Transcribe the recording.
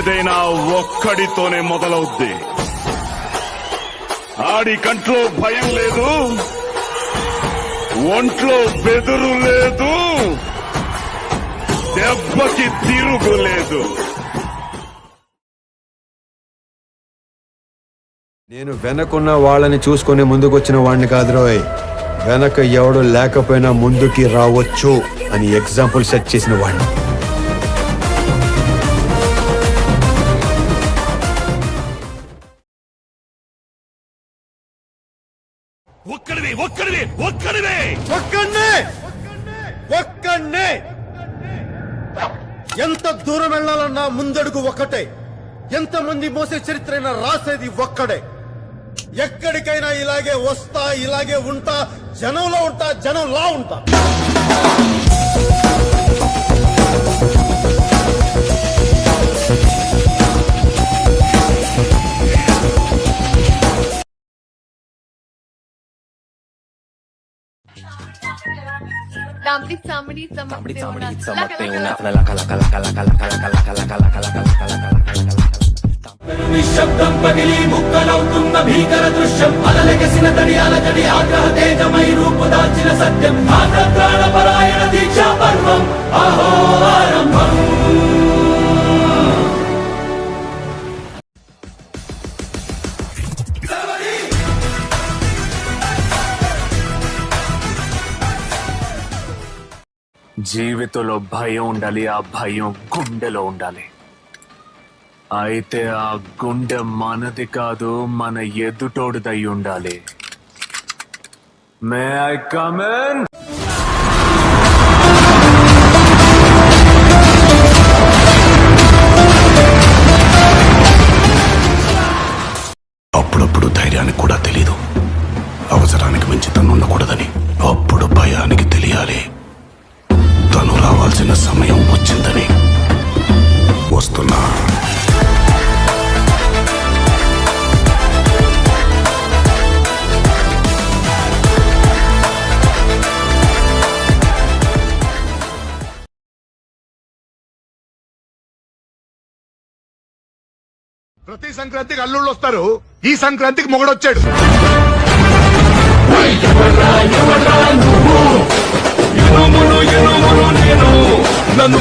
ఏదైనా ఒక్కడితోనే మొదలవుద్ది. ఆడి కంట్లో భయం లేదు, ఒంట్లో బెదురు లేదు, దెబ్బకి తిరుగులేదు. నేను వెనకున్న వాళ్ళని చూసుకుని ముందుకొచ్చిన వాడిని కాదు రోయ్, వెనక ఎవడు లేకపోయినా ముందుకి రావచ్చు అని ఎగ్జాంపుల్ సెట్ చేసిన వాడిని. ఒక్కడే ఎంత దూరం వెళ్ళాలన్నా ముందడుగు ఒక్కటే. ఎంతమంది మోసే చరిత్రైనా రాసేది ఒక్కడే. ఎక్కడికైనా ఇలాగే వస్తా, ఇలాగే ఉంటా, జనంలో ఉంటా, జనంలా ఉంటా. నిశ్శబ్దం పగిలి ముక్కలవుతున్న భీకర దృశ్యం, అలలెగసిన తడియాల తడి ఆగ్రహ తేజమై రూపు దాల్చిన సత్యం, ఆగ్రహ పరాయణ దీక్షా పర్వం అహో ఆరంభం. జీవితంలో భయం ఉండాలి, ఆ భయం గుండెలో ఉండాలి. అయితే ఆ గుండె మనది కాదు, మన ఎదుటోడిదై ఉండాలి. May I come in? అప్పుడప్పుడు ధైర్యానికి కూడా తెలీదు అవసరానికి మించి తను ఉండకూడదని. అప్పుడు భయానికి తెలియాలి తను రావాల్సిన సమయం వచ్చిందని. వస్తున్నా. ప్రతి సంక్రాంతికి అల్లుళ్ళు వస్తారు, ఈ సంక్రాంతికి మొగడొచ్చాడు. నన్ను